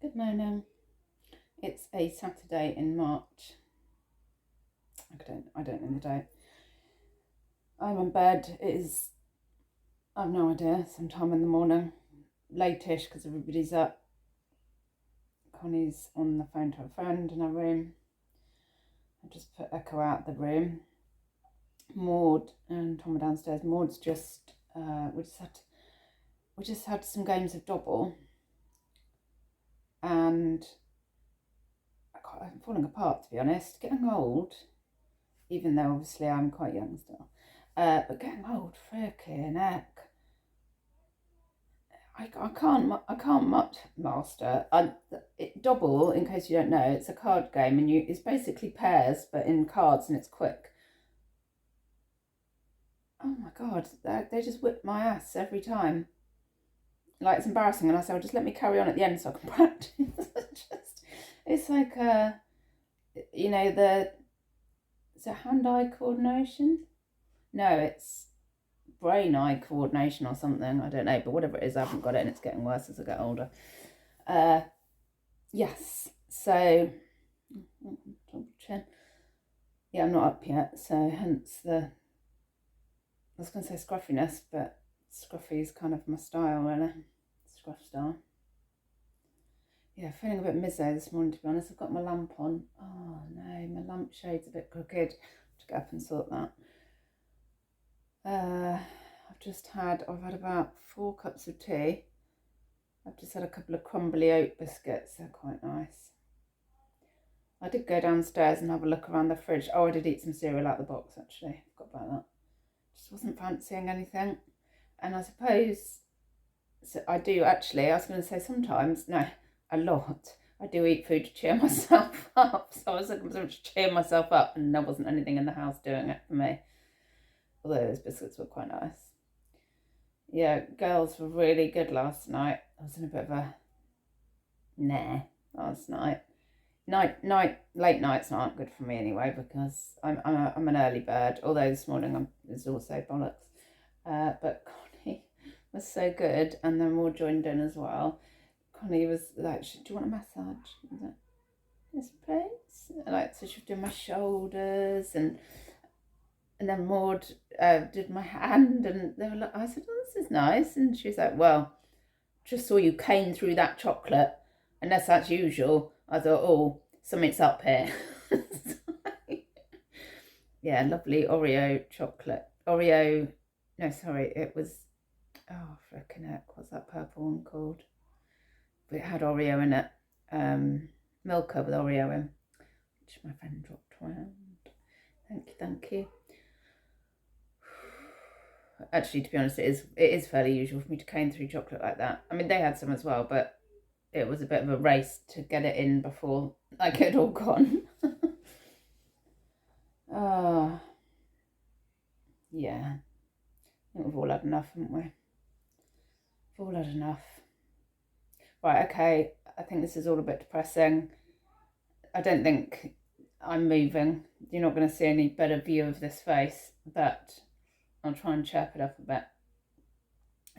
Good morning. It's a Saturday in March. I don't know the date. I'm in bed. I've no idea, sometime in the morning. Late-ish because everybody's up. Connie's on the phone to a friend in her room. I just put Echo out the room. Maud and Tom are downstairs. Maud's just we just had some games of double, and I'm falling apart, to be honest. Getting old, even though obviously I'm quite young still. But getting old, freaking heck. I can't much master. Double, in case you don't know, it's a card game, and it's basically pairs, but in cards, and it's quick. Oh my god, they just whip my ass every time. Like, it's embarrassing, and I say, well, just let me carry on at the end so I can practice. It's like is it hand-eye coordination? No, it's brain-eye coordination or something. I don't know, but whatever it is, I haven't got it, and it's getting worse as I get older. Yes, so chin. Yeah, I'm not up yet, so hence I was going to say scruffiness, but scruffy is kind of my style, really. Scruff style. Yeah, feeling a bit mizzo this morning, to be honest. I've got my lamp on. Oh no, my lampshade's a bit crooked. To get up and sort that. I've had about 4 cups of tea. I've just had a couple of crumbly oat biscuits. They're quite nice. I did go downstairs and have a look around the fridge. Oh, I did eat some cereal out the box, actually. Forgot about that. Just wasn't fancying anything. And I suppose, so I do actually, I was going to say sometimes, no, a lot. I do eat food to cheer myself up. So I was looking for something to cheer myself up, and there wasn't anything in the house doing it for me. Although those biscuits were quite nice. Yeah, girls were really good last night. I was in a bit of a last night. Late nights aren't good for me anyway, because I'm an early bird. Although this morning is also bollocks. But Connie was so good, and then Maud joined in as well. Connie was like, "Do you want a massage?" I was like, "Yes, please." Like, so she was doing my shoulders, and then Maud did my hand, and they were like, I said, "Oh, this is nice," and she's like, "Well, just saw you cane through that chocolate, unless that's usual." I thought, oh, something's up here. Yeah, lovely Oreo chocolate. It was, oh, frickin' heck, what's that purple one called? But it had Oreo in it. Milka with Oreo in, which my friend dropped around. Thank you. Actually, to be honest, it is fairly usual for me to cane through chocolate like that. I mean, they had some as well, but it was a bit of a race to get it in before I get all gone. Yeah. I think we've all had enough, haven't we? We've all had enough. Right, okay. I think this is all a bit depressing. I don't think I'm moving. You're not going to see any better view of this face, but I'll try and chirp it up a bit.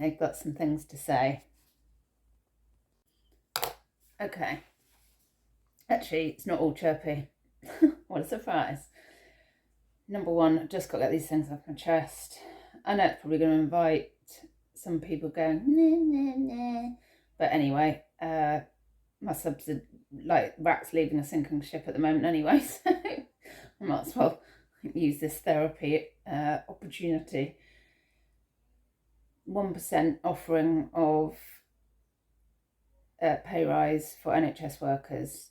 I've got some things to say. Okay. Actually, it's not all chirpy. What a surprise. Number one, I've just got to get these things off my chest. I know it's probably going to invite some people going, nah, nah, nah. But anyway, my subs are like rats leaving a sinking ship at the moment anyway, so I might as well use this therapy opportunity. 1% offering of pay rise for NHS workers.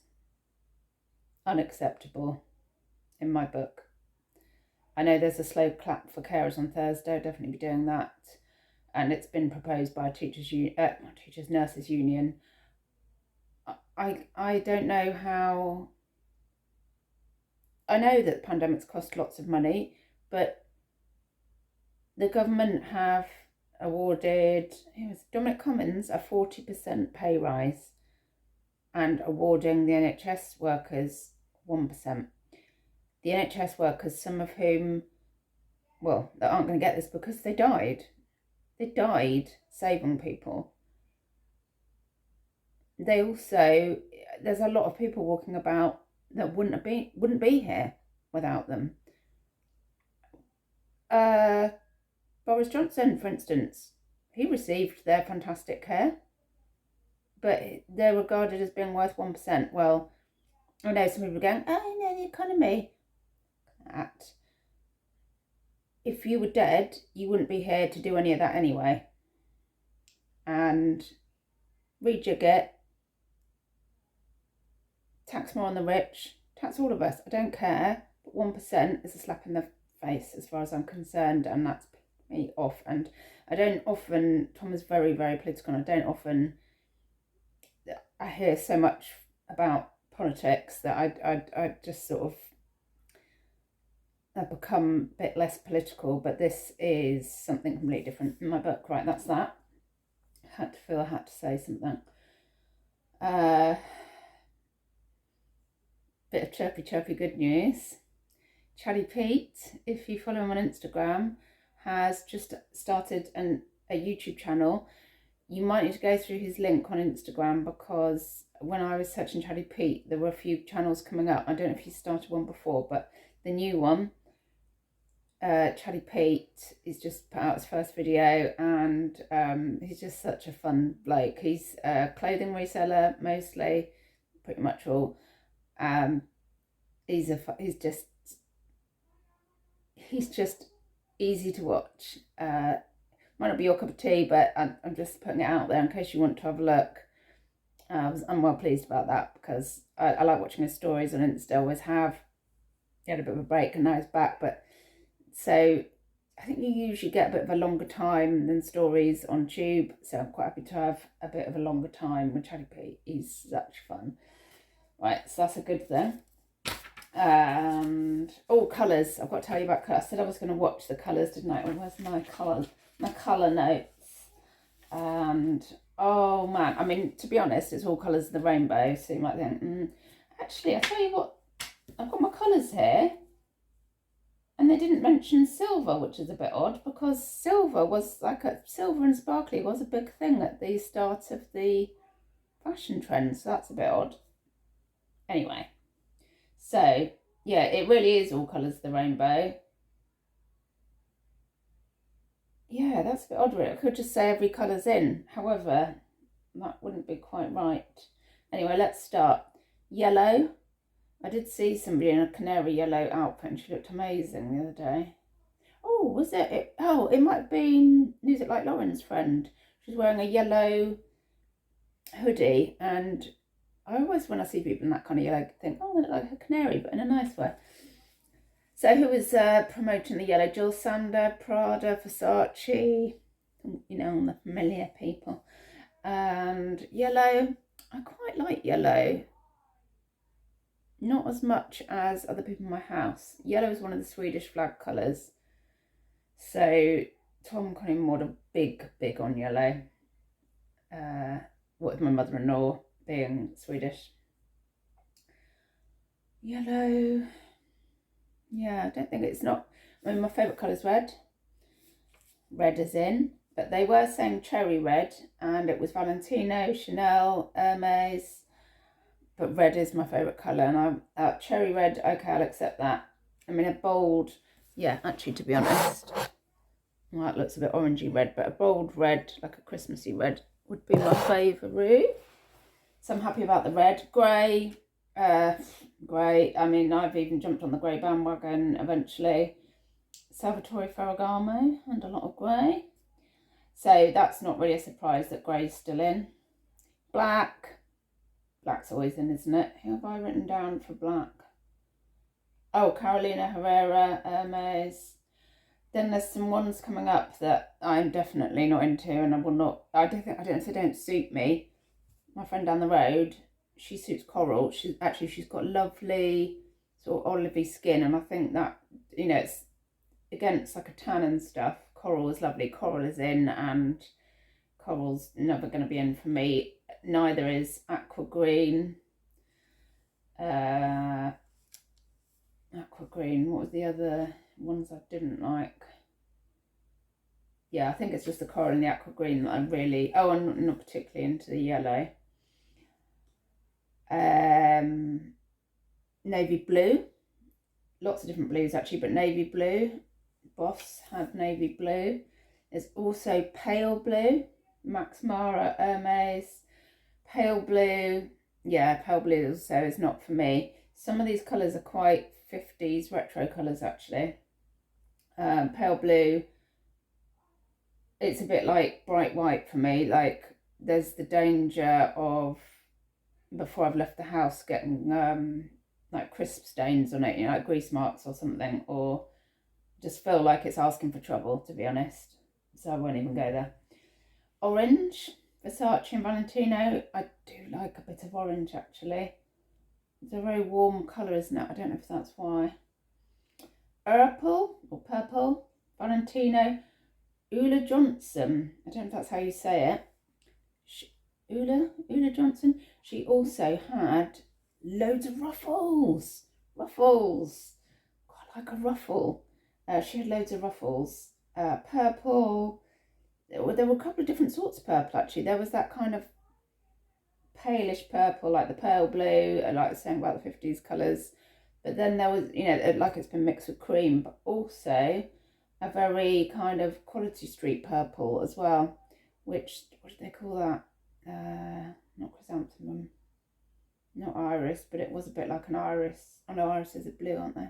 Unacceptable in my book. I know there's a slow clap for carers on Thursday. I'll definitely be doing that. And it's been proposed by Teachers Nurses Union. I don't know how. I know that pandemics cost lots of money, but the government have awarded Dominic Cummings a 40% pay rise, and awarding the NHS workers 1%. The NHS workers, some of whom, well, they aren't going to get this because they died. They died saving people. they also, there's a lot of people walking about that wouldn't be here without them. Boris Johnson, for instance, he received their fantastic care, but they're regarded as being worth 1%. Well, I know some people are going, oh no, the economy. If you were dead, you wouldn't be here to do any of that anyway. And rejig it, tax more on the rich, tax all of us. I don't care, but 1% is a slap in the face as far as I'm concerned, and that's me off. And I don't often, Tom is very, very political, and I hear so much about politics that I just sort of, I've become a bit less political, but this is something completely different in my book. Right, that's that. I had to say something. Bit of chirpy good news. Chatty Pete, if you follow him on Instagram, has just started a YouTube channel. You might need to go through his link on Instagram, because when I was searching Chatty Pete, there were a few channels coming up. I don't know if he started one before, but the new one, Chatty Pete, is just put out his first video, and he's just such a fun bloke. He's a clothing reseller mostly, pretty much all. He's just easy to watch. Might not be your cup of tea, but I'm just putting it out there in case you want to have a look. I'm well pleased about that, because I like watching his stories on Insta, always have. He had a bit of a break and now he's back, but so I think you usually get a bit of a longer time than stories on Tube, so I'm quite happy to have a bit of a longer time with Chatty Pete. He's such fun. Right, so that's a good thing. And colours. I've got to tell you about colours. I said I was going to watch the colours, didn't I? Where's my colour notes? And oh man, I mean, to be honest, it's all colours of the rainbow, so you might think, actually, I tell you what, I've got my colours here, and they didn't mention silver, which is a bit odd, because silver and sparkly was a big thing at the start of the fashion trend, so that's a bit odd. Anyway, so yeah, it really is all colours of the rainbow. Yeah, that's a bit odd, really. I could just say every colour's in. However, that wouldn't be quite right. Anyway, let's start. Yellow. I did see somebody in a canary yellow outfit, and she looked amazing the other day. Oh, was it? It might have been Music Like Lauren's friend. She's wearing a yellow hoodie, and I always, when I see people in that kind of yellow, think, oh, they look like a canary, but in a nice way. So who was promoting the yellow? Jill Sander, Prada, Versace, you know, all the familiar people. And yellow, I quite like yellow. Not as much as other people in my house. Yellow is one of the Swedish flag colours. So Tom Connor big on yellow. What with my mother-in-law being Swedish. Yellow. Yeah, I don't think it's not. I mean, my favourite colour is red. Red is in. But they were saying cherry red, and it was Valentino, Chanel, Hermes. But red is my favourite colour, and I'm cherry red, okay, I'll accept that. I mean, a bold, yeah, actually, to be honest, well, that looks a bit orangey red, but a bold red, like a Christmassy red, would be my favourite. So I'm happy about the red. Grey, I mean, I've even jumped on the grey bandwagon eventually. Salvatore Ferragamo and a lot of grey. So that's not really a surprise that grey's still in. Black's always in, isn't it? Who have I written down for black? Oh, Carolina Herrera, Hermes. Then there's some ones coming up that I'm definitely not into, and I don't know if they don't suit me. My friend down the road, she suits coral. She's got lovely sort of olivey skin, and I think that, you know, it's against like a tan and stuff. Coral is lovely. Coral is in, and coral's never going to be in for me. Neither is aqua green. Aqua green. What was the other ones I didn't like? Yeah, I think it's just the coral and the aqua green that I'm really. Oh, I'm not particularly into the yellow. Navy blue, lots of different blues actually, but navy blue. Boss had navy blue. There's also pale blue, Max Mara, Hermes, pale blue. Yeah, pale blue also is not for me. Some of these colours are quite 50s retro colours actually. Pale blue, it's a bit like bright white for me. Like there's the danger of, before I've left the house, getting like crisp stains on it, you know, like grease marks or something, or just feel like it's asking for trouble, to be honest. So I won't even go there. Orange, Versace and Valentino. I do like a bit of orange actually. It's a very warm colour, isn't it? I don't know if that's why. Purple, Valentino. Ula Johnson. I don't know if that's how you say it. Ula Johnson. She also had loads of ruffles. I like a ruffle. She had loads of ruffles. Purple. There were a couple of different sorts of purple actually. There was that kind of palish purple, like the pale blue, like I was saying about the 50s colours. But then there was, you know, like it's been mixed with cream, but also a very kind of Quality Street purple as well, which, what do they call that? Not chrysanthemum, not iris, but it was a bit like an iris. Oh no, irises are blue, aren't they?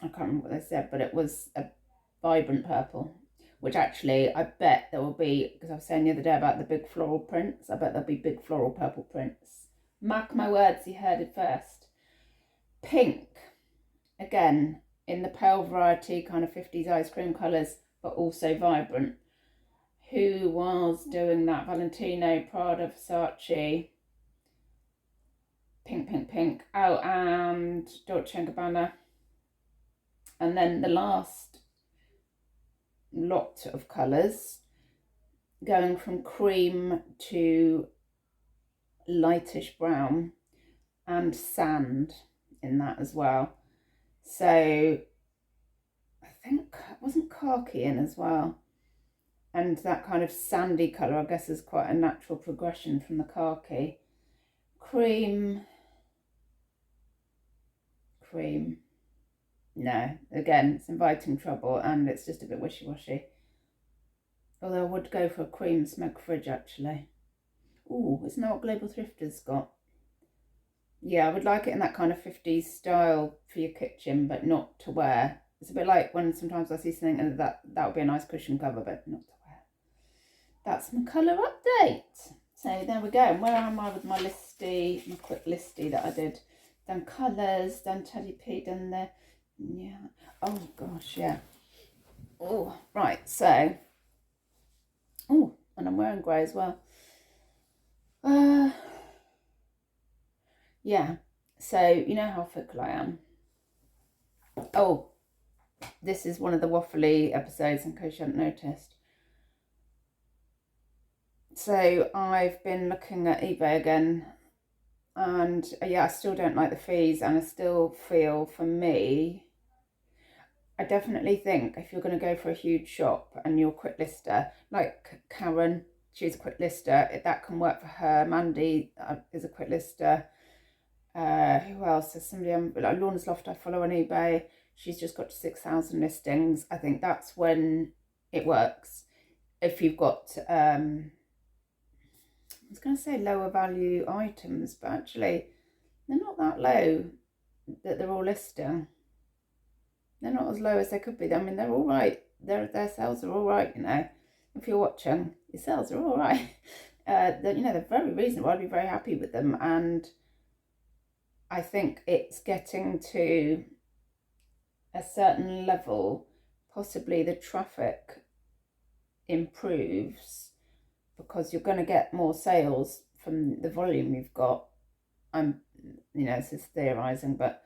I can't remember what they said, but it was a vibrant purple, which actually I bet there will be, because I was saying the other day about the big floral prints, I bet there'll be big floral purple prints. Mark my words, you heard it first. Pink, again, in the pale variety, kind of 50s ice cream colours, but also vibrant. Who was doing that? Valentino, Prada, Versace. Pink. Oh, and Dolce & Gabbana. And then the last lot of colours, going from cream to lightish brown, and sand in that as well. So I think, wasn't khaki in as well? And that kind of sandy colour, I guess, is quite a natural progression from the khaki. Cream. No, again, it's inviting trouble and it's just a bit wishy-washy. Although I would go for a cream smoke fridge actually. Ooh, isn't that what Global Thrifters got? Yeah, I would like it in that kind of 50s style for your kitchen, but not to wear. It's a bit like when sometimes I see something and that would be a nice cushion cover, but not to wear. That's my colour update. So there we go. And where am I with my listy, my quick listy that I did? Done colours, done Teddy P, done the, yeah. Oh gosh, yeah. Oh, right, so. Oh, and I'm wearing grey as well. Yeah, so you know how fickle I am. Oh, this is one of the waffly episodes in case you hadn't noticed. So I've been looking at eBay again, and yeah, I still don't like the fees, and I still feel, for me, I definitely think if you're going to go for a huge shop and you're a quick lister, like Karen, she's a quick lister, that can work for her. Mandy is a quick lister. Who else? There's somebody, like Lorna's Loft I follow on eBay. She's just got to 6,000 listings. I think that's when it works. If you've got, I was going to say lower value items, but actually they're not that low that they're all listing. They're not as low as they could be. I mean, they're all right. Their sales are all right, you know. If you're watching, your sales are all right. You know, they're very reasonable. I'd be very happy with them. And I think it's getting to a certain level, possibly the traffic improves because you're going to get more sales from the volume you've got. I'm, you know, this is theorising, but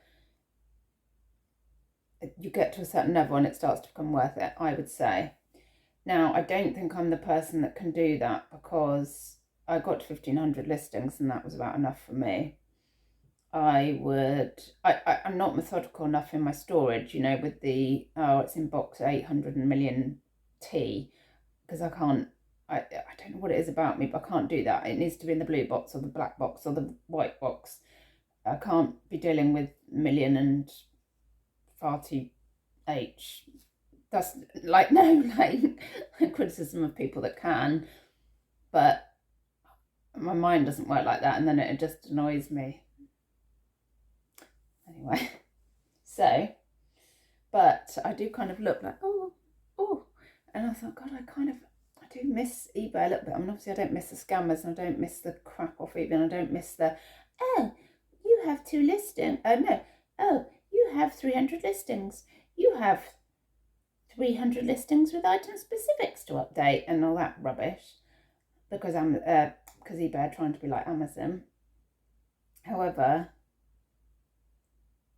you get to a certain level and it starts to become worth it, I would say. Now, I don't think I'm the person that can do that because I got to 1,500 listings and that was about enough for me. I'm not methodical enough in my storage, you know, with the, it's in box 800 million T, because I can't I don't know what it is about me, but I can't do that. It needs to be in the blue box or the black box or the white box. I can't be dealing with million and farty H. That's like, no, like criticism of people that can, but my mind doesn't work like that, and then it just annoys me. Anyway, so, but I do kind of look like, oh, and I thought, God, I do miss eBay a little bit. I mean, obviously I don't miss the scammers, and I don't miss the crap off eBay, and I don't miss the, oh, you have 2 listings. No, oh, you have 300 listings. You have 300 listings with item specifics to update and all that rubbish, because eBay are trying to be like Amazon. However,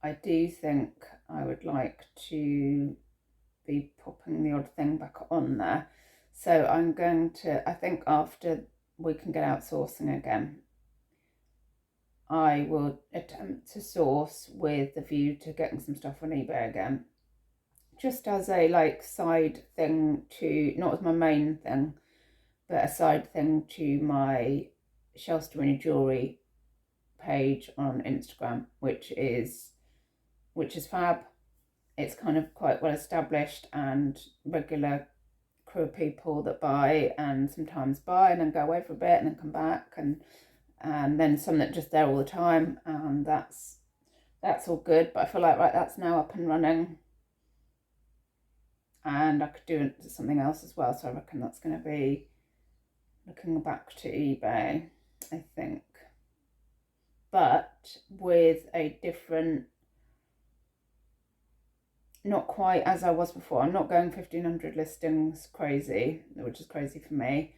I do think I would like to be popping the odd thing back on there. So I'm going to, I think after we can get outsourcing again, I will attempt to source with the view to getting some stuff on eBay again. Just as a like side thing to, not as my main thing, but a side thing to my Shelstering jewellery page on Instagram, which is fab. It's kind of quite well established, and regular crew of people that buy and sometimes buy and then go away for a bit and then come back, and then some that are just there all the time, and that's all good. But I feel like, right, that's now up and running, and I could do something else as well. So I reckon that's going to be looking back to eBay, I think, but with a different, not quite as I was before. I'm not going 1,500 listings crazy, which is crazy for me.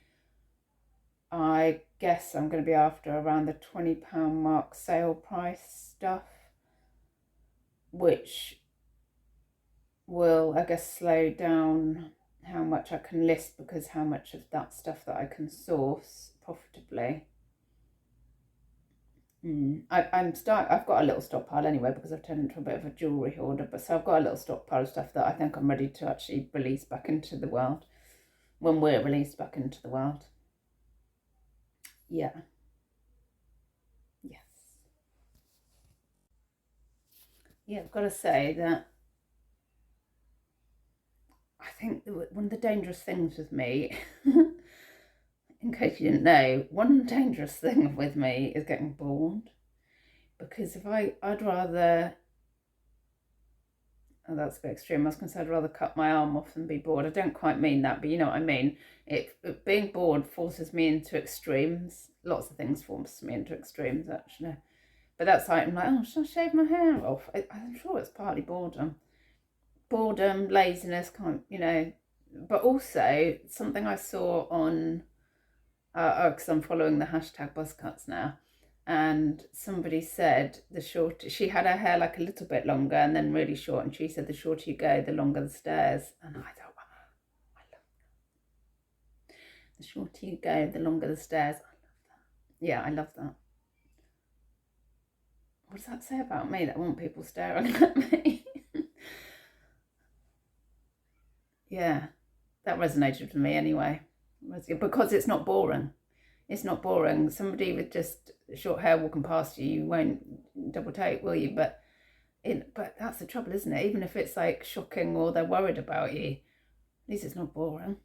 I guess I'm going to be after around the £20 mark sale price stuff, which will, I guess, slow down how much I can list, because how much of that stuff that I can source profitably. I've got a little stockpile anyway, because I've turned into a bit of a jewellery hoarder. But so I've got a little stockpile of stuff that I think I'm ready to actually release back into the world when we're released back into the world. Yeah. Yes. Yeah, I've got to say that I think one of the dangerous things with me, in case you didn't know, one dangerous thing with me is getting bored. Because I'd rather, oh, that's a bit extreme. I was going to say I'd rather cut my arm off than be bored. I don't quite mean that, but you know what I mean. Being bored forces me into extremes. Lots of things force me into extremes, actually. But that's like, I'm like, oh, should I shave my hair off? I'm sure it's partly boredom. Boredom, laziness, but also something I saw on, because I'm following the hashtag buzzcuts now, and somebody said she had her hair like a little bit longer and then really short, and she said the shorter you go, the longer the stairs. And I thought, wow, I love that. The shorter you go, the longer the stairs. I love that. Yeah, I love that. What does that say about me, that I want people staring at me? Yeah, that resonated with me anyway, because it's not boring. It's not boring. Somebody with just short hair walking past you, you won't double take, will you? But that's the trouble, isn't it? Even if it's like shocking or they're worried about you, at least it's not boring.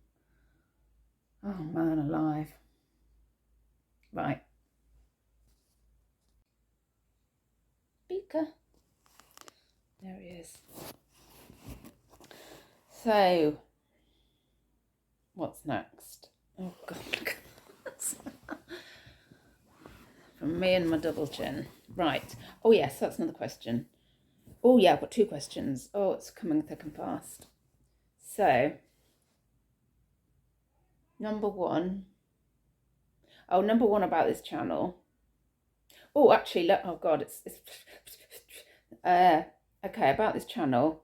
Oh man alive. Right. Beaker. There he is. So, what's next? Oh God, look at this. From me and my double chin. Right. Oh yes, that's another question. Oh yeah, I've got 2 questions. Oh, it's coming thick and fast. So, number one about this channel. Oh, actually, oh God, it's okay, about this channel.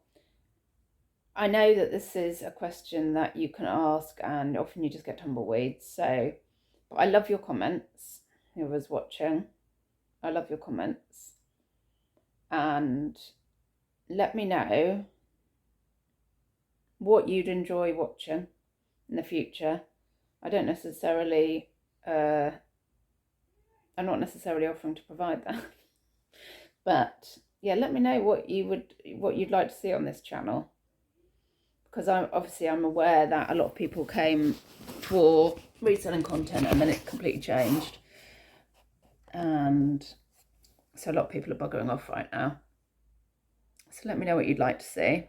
I know that this is a question that you can ask, and often you just get tumbleweeds. So, but I love your comments. Whoever's watching, I love your comments, and let me know what you'd enjoy watching in the future. I don't necessarily, I'm not necessarily offering to provide that. But yeah, let me know what you'd like to see on this channel, because I'm aware that a lot of people came for reselling content and then it completely changed, and so a lot of people are buggering off right now. So let me know what you'd like to see.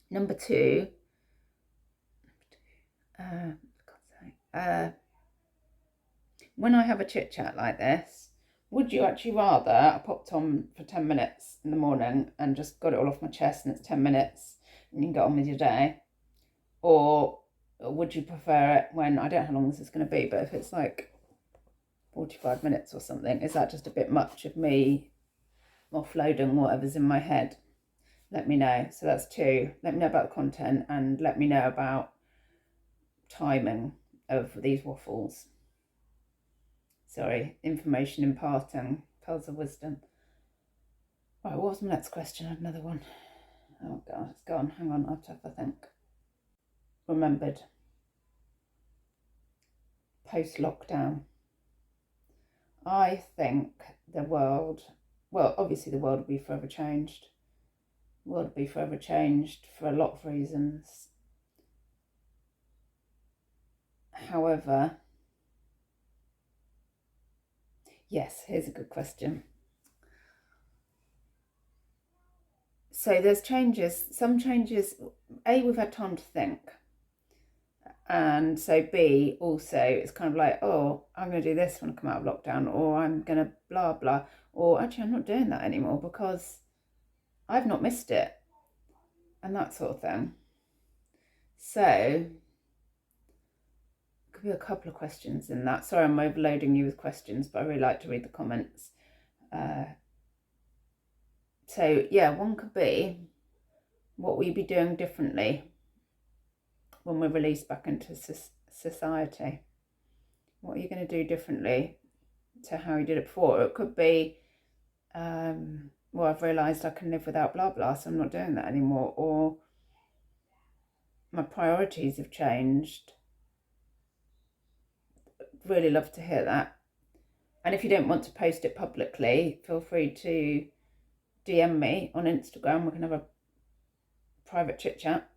Number two, when I have a chit chat like this, would you actually rather I popped on for 10 minutes in the morning and just got it all off my chest and it's 10 minutes and you can get on with your day? Or would you prefer it when, I don't know how long this is going to be, but if it's like 45 minutes or something, is that just a bit much of me offloading whatever's in my head? Let me know. So that's two. Let me know about the content and let me know about timing of these waffles. Sorry, information imparting, pearls of wisdom. Right, what was my next question? I had another one. Oh God, it's gone. Hang on, I have to have a think. Remembered. Post-lockdown. I think the world, well, obviously the world will be forever changed. The world will be forever changed for a lot of reasons. However, yes, here's a good question. So there's changes, some changes. A, we've had time to think. And so B, also, it's kind of like, oh, I'm going to do this when I come out of lockdown, or I'm going to blah, blah, or actually I'm not doing that anymore because I've not missed it, and that sort of thing. So, could be a couple of questions in that. Sorry, I'm overloading you with questions, but I really like to read the comments. So, yeah, one could be, what will you be doing differently when we're released back into society? What are you going to do differently to how you did it before? It could be, well, I've realised I can live without blah blah, so I'm not doing that anymore. Or my priorities have changed. Really love to hear that. And if you don't want to post it publicly, feel free to DM me on Instagram. We can have a private chit chat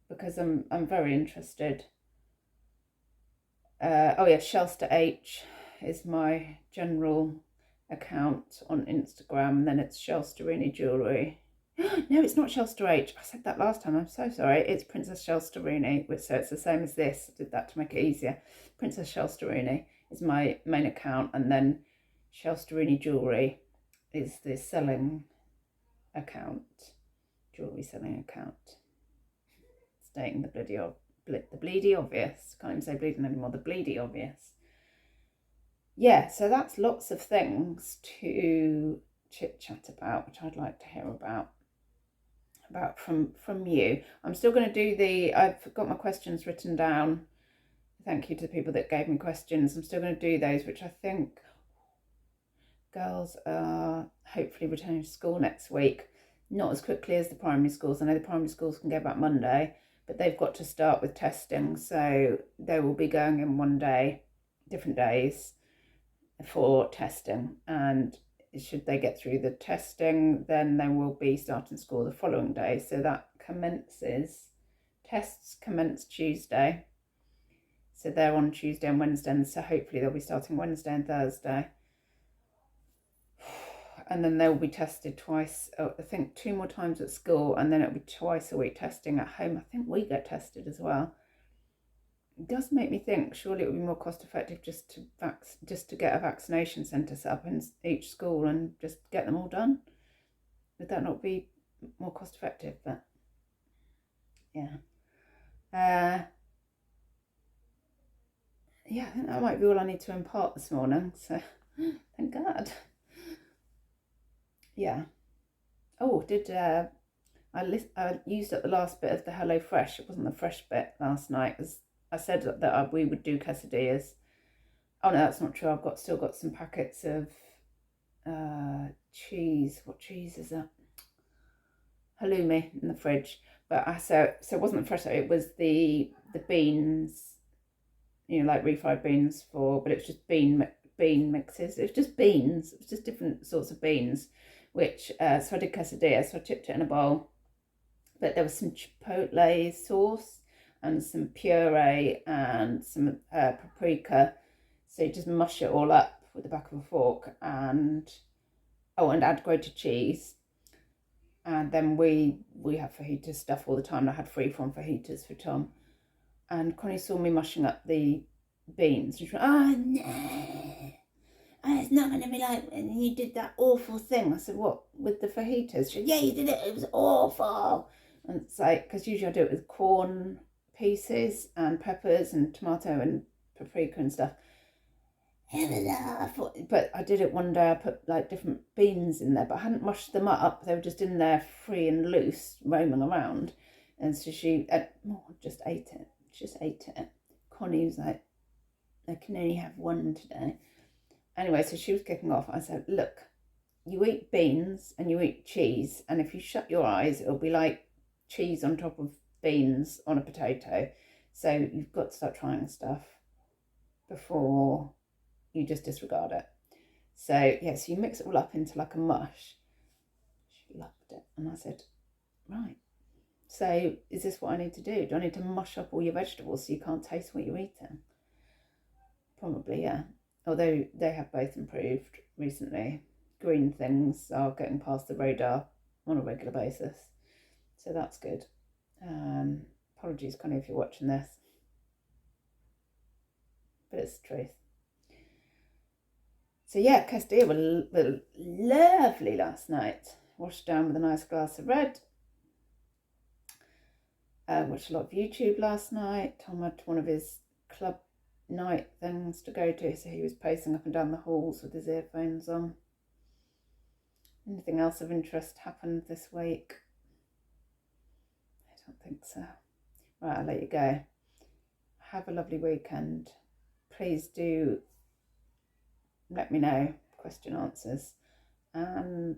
because I'm very interested. Oh yeah, Shelster H is my general account on Instagram, and then it's Shelsterini Jewellery. No, it's not Shelster H. I said that last time. I'm so sorry. It's Princess Shelsterini, which, so it's the same as this. I did that to make it easier. Princess Shelsterini is my main account, and then Shelsterini Jewellery is the selling account, jewellery selling account. Stating the bleedy obvious. Can't even say bleeding anymore. The bleedy obvious. Yeah, so that's lots of things to chit chat about, which I'd like to hear about from you. I'm still going to do I've got my questions written down. Thank you to the people that gave me questions. I'm still going to do those, which I think girls are hopefully returning to school next week. Not as quickly as the primary schools. I know the primary schools can go back Monday, but they've got to start with testing. So they will be going in one day, different days for testing. And should they get through the testing, then they will be starting school the following day. So that tests commence Tuesday. So they're on Tuesday and Wednesday, and so hopefully they'll be starting Wednesday and Thursday. And then they'll be tested twice, I think 2 more times at school, and then it'll be twice a week testing at home. I think we get tested as well. It does make me think, surely it would be more cost effective just to get a vaccination centre set up in each school and just get them all done. Would that not be more cost effective? But yeah. Yeah, I think that might be all I need to impart this morning. So thank God. Yeah. Oh, I used up the last bit of the Hello Fresh. It wasn't the fresh bit last night. As I said that we would do quesadillas. Oh no, that's not true. I've still got some packets of cheese. What cheese is that? Halloumi in the fridge. But so it wasn't the fresh. It was the beans you know, like refried beans for, but it was just bean mixes. It was just beans. It was just different sorts of beans, which, so I did quesadilla, so I chipped it in a bowl. But there was some chipotle sauce and some puree and some paprika. So you just mush it all up with the back of a fork and, oh, and add grated cheese. And then we have fajita stuff all the time. I had freeform fajitas for Tom. And Connie saw me mushing up the beans. She went, oh, no. It's not going to be like when you did that awful thing. I said, what, with the fajitas? She said, yeah, you did it. It was awful. And it's like, because usually I do it with corn pieces and peppers and tomato and paprika and stuff. But I did it one day. I put like different beans in there, but I hadn't mushed them up. They were just in there free and loose, roaming around. And so she just ate it. She just ate it. Connie was like, I can only have one today. Anyway, so she was kicking off. I said, look, you eat beans and you eat cheese, and if you shut your eyes, it'll be like cheese on top of beans on a potato. So you've got to start trying stuff before you just disregard it. So yeah, so you mix it all up into like a mush. She loved it. And I said, right, so is this what I need to do? Do I need to mush up all your vegetables so you can't taste what you're eating? Probably, yeah. Although they have both improved recently. Green things are getting past the radar on a regular basis. So that's good. Apologies, Connie, if you're watching this. But it's the truth. So yeah, quesadilla were lovely last night. Washed down with a nice glass of red. Watched a lot of YouTube last night. Tom had one of his club night things to go to, so he was pacing up and down the halls with his earphones on. Anything else of interest happened this week? I don't think so. Right, I'll let you go. Have a lovely weekend. Please do let me know question answers, and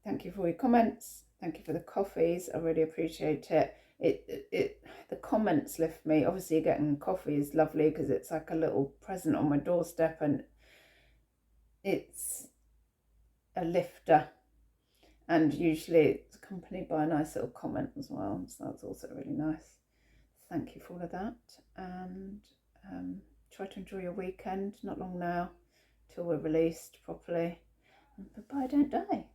thank you for your comments. Thank you for the coffees. I really appreciate it. The comments lift me. Obviously getting coffee is lovely because it's like a little present on my doorstep, and it's a lifter, and usually it's accompanied by a nice little comment as well, so that's also really nice. Thank you for all of that, and try to enjoy your weekend. Not long now till we're released properly, but bye, don't die.